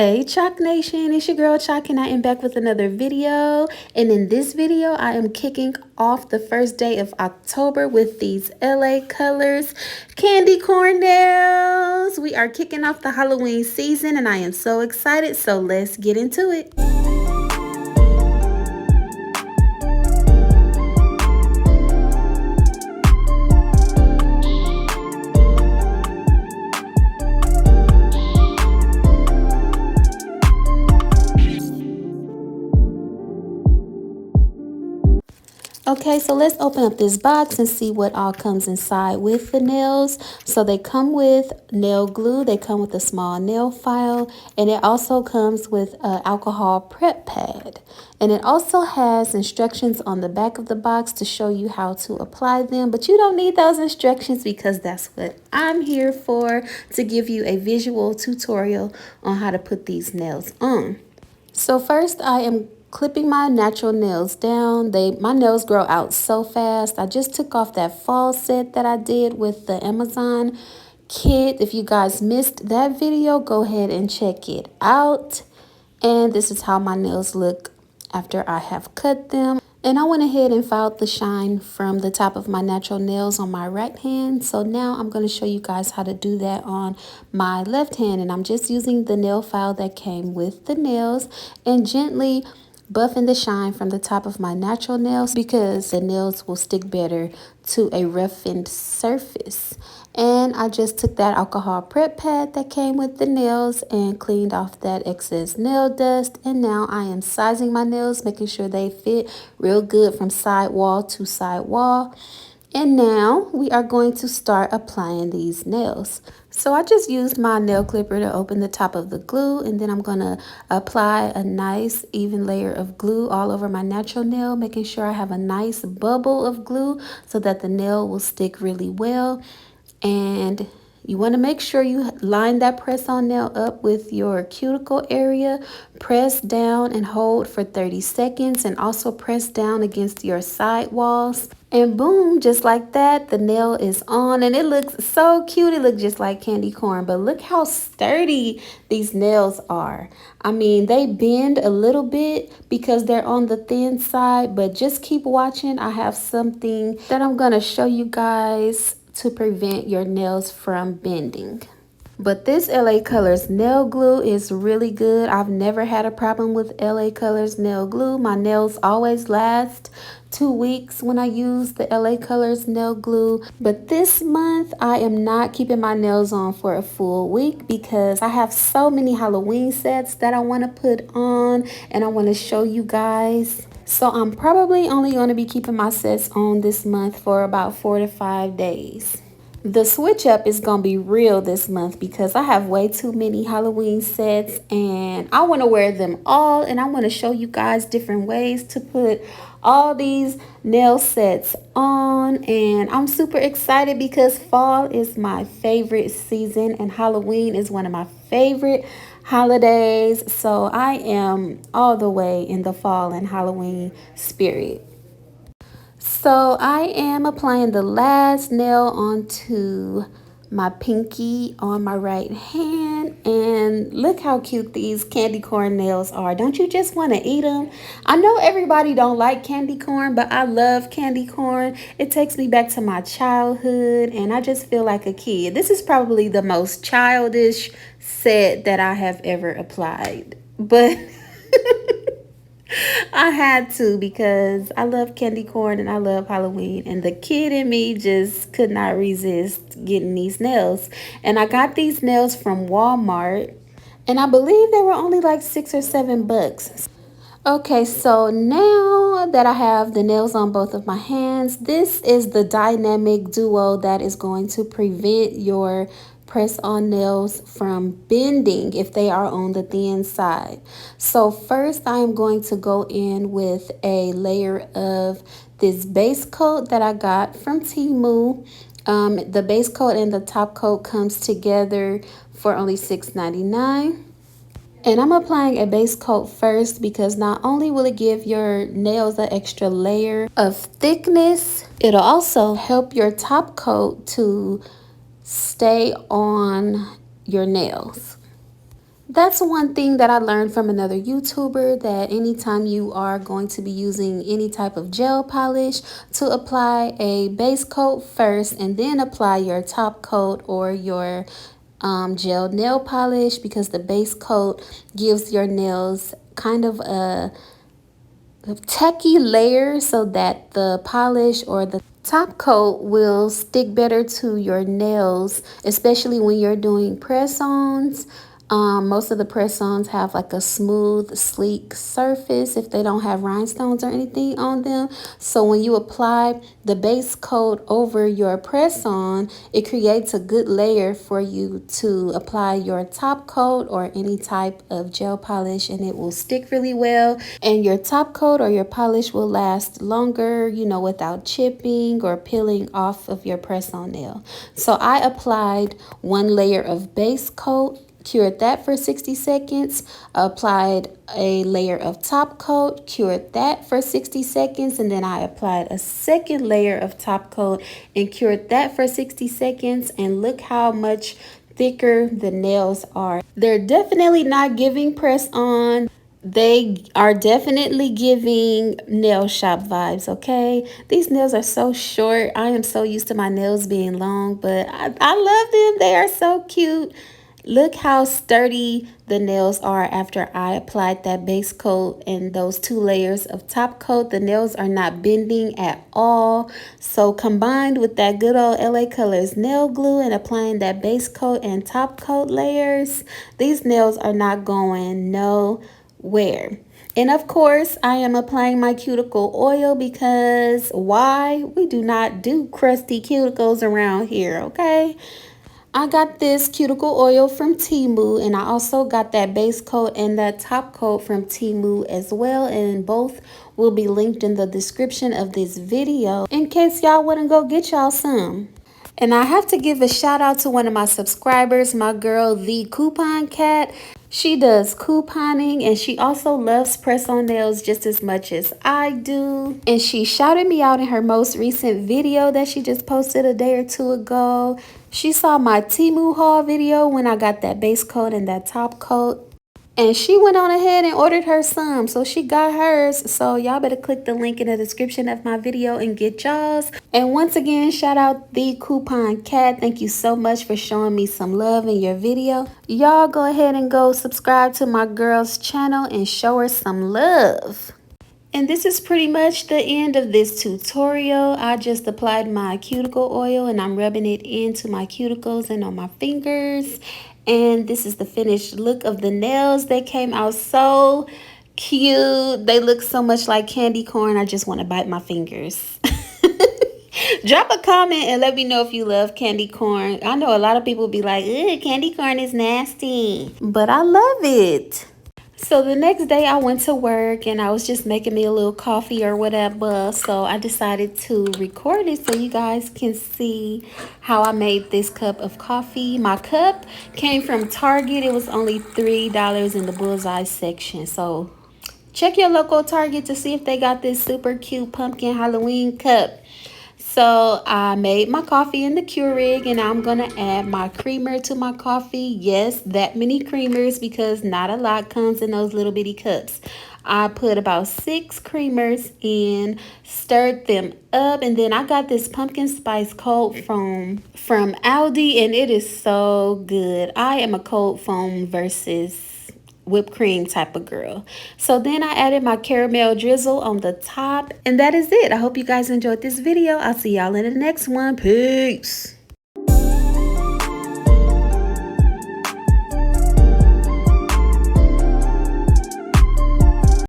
Hey Chalk Nation, it's your girl Chalk and I am back with another video. And in this video, I am kicking off the first day of October with these LA Colors candy corn nails. We are kicking off the Halloween season and I am so excited, so let's get into it. Okay, so let's open up this box and see what all comes inside with the nails. So they come with nail glue, they come with a small nail file, and it also comes with an alcohol prep pad. And it also has instructions on the back of the box to show you how to apply them, but you don't need those instructions because that's what I'm here for, to give you a visual tutorial on how to put these nails on. So first I am clipping my natural nails down. My nails grow out so fast. I just took off that fall set that I did with the Amazon kit. If you guys missed that video, go ahead and check it out. And this is how my nails look after I have cut them. And I went ahead and filed the shine from the top of my natural nails on my right hand. So now I'm going to show you guys how to do that on my left hand. And I'm just using the nail file that came with the nails and gently buffing the shine from the top of my natural nails because the nails will stick better to a roughened surface. And I just took that alcohol prep pad that came with the nails and cleaned off that excess nail dust. And now I am sizing my nails, making sure they fit real good from side wall to side wall. And now we are going to start applying these nails. So I just used my nail clipper to open the top of the glue, and then I'm going to apply a nice even layer of glue all over my natural nail, making sure I have a nice bubble of glue so that the nail will stick really well. And you want to make sure you line that press-on nail up with your cuticle area. Press down and hold for 30 seconds and also press down against your side walls. And boom, just like that, the nail is on and it looks so cute. It looks just like candy corn, but look how sturdy these nails are. I mean, they bend a little bit because they're on the thin side, but just keep watching. I have something that I'm going to show you guys to prevent your nails from bending. But this LA Colors nail glue is really good. I've never had a problem with LA Colors nail glue. My nails always last 2 weeks when I use the LA Colors nail glue. But this month I am not keeping my nails on for a full week because I have so many Halloween sets that I want to put on and I want to show you guys. So I'm probably only going to be keeping my sets on this month for about 4 to 5 days. The switch up is going to be real this month because I have way too many Halloween sets and I want to wear them all, and I want to show you guys different ways to put all these nail sets on. And I'm super excited because fall is my favorite season and Halloween is one of my favorite holidays. So I am all the way in the fall and Halloween spirit. So I am applying the last nail onto my pinky on my right hand, and look how cute these candy corn nails are. Don't you just want to eat them? I know everybody don't like candy corn, but I love candy corn. It takes me back to my childhood and I just feel like a kid. This is probably the most childish set that I have ever applied, but I had to because I love candy corn and I love Halloween, and the kid in me just could not resist getting these nails. And I got these nails from Walmart and I believe they were only like $6 or $7. Okay, so now that I have the nails on both of my hands, this is the dynamic duo that is going to prevent your press-on nails from bending if they are on the thin side. So first I am going to go in with a layer of this base coat that I got from Temu. The base coat and the top coat comes together for only $6.99. And I'm applying a base coat first because not only will it give your nails an extra layer of thickness, it'll also help your top coat to stay on your nails. That's one thing that I learned from another YouTuber, that anytime you are going to be using any type of gel polish, to apply a base coat first and then apply your top coat or your gel nail polish, because the base coat gives your nails kind of a tacky layer so that the polish or the top coat will stick better to your nails, especially when you're doing press-ons. Most of the press-ons have like a smooth, sleek surface if they don't have rhinestones or anything on them. So when you apply the base coat over your press-on, it creates a good layer for you to apply your top coat or any type of gel polish, and it will stick really well. And your top coat or your polish will last longer, you know, without chipping or peeling off of your press-on nail. So I applied one layer of base coat, cured that for 60 seconds, applied a layer of top coat, cured that for 60 seconds, and then I applied a second layer of top coat and cured that for 60 seconds. And look how much thicker the nails are. They're definitely not giving press on. They are definitely giving nail shop vibes, okay? These nails are so short. I am so used to my nails being long, but I love them. They are so cute. Look how sturdy the nails are after I applied that base coat and those 2 layers of top coat. The nails are not bending at all. So combined with that good old LA Colors nail glue and applying that base coat and top coat layers, these nails are not going nowhere. And of course, I am applying my cuticle oil, because why? We do not do crusty cuticles around here, okay? I got this cuticle oil from Temu, and I also got that base coat and that top coat from Temu as well, and both will be linked in the description of this video in case y'all want to go get y'all some. And I have to give a shout out to one of my subscribers, my girl, the Coupon Cat. She does couponing, and she also loves press-on nails just as much as I do. And she shouted me out in her most recent video that she just posted a day or two ago. She saw my Temu haul video when I got that base coat and that top coat, and she went on ahead and ordered her some. So she got hers. So y'all better click the link in the description of my video and get y'all's. And once again, shout out the Coupon Cat. Thank you so much for showing me some love in your video. Y'all go ahead and go subscribe to my girl's channel and show her some love. And this is pretty much the end of this tutorial. I just applied my cuticle oil and I'm rubbing it into my cuticles and on my fingers. And this is the finished look of the nails. They came out so cute. They look so much like candy corn. I just want to bite my fingers. Drop a comment and let me know if you love candy corn. I know a lot of people be like, "Ugh, candy corn is nasty," but I love it. So the next day I went to work and I was just making me a little coffee or whatever. So I decided to record it so you guys can see how I made this cup of coffee. My cup came from Target. It was only $3 in the bullseye section. So check your local Target to see if they got this super cute pumpkin Halloween cup. So I made my coffee in the Keurig, and I'm going to add my creamer to my coffee. Yes, that many creamers, because not a lot comes in those little bitty cups. I put about 6 creamers in, stirred them up, and then I got this pumpkin spice cold foam from Aldi, and it is so good. I am a cold foam versus whipped cream type of girl. So then I added my caramel drizzle on the top, and that is it. I hope you guys enjoyed this video. I'll see y'all in the next one. Peace.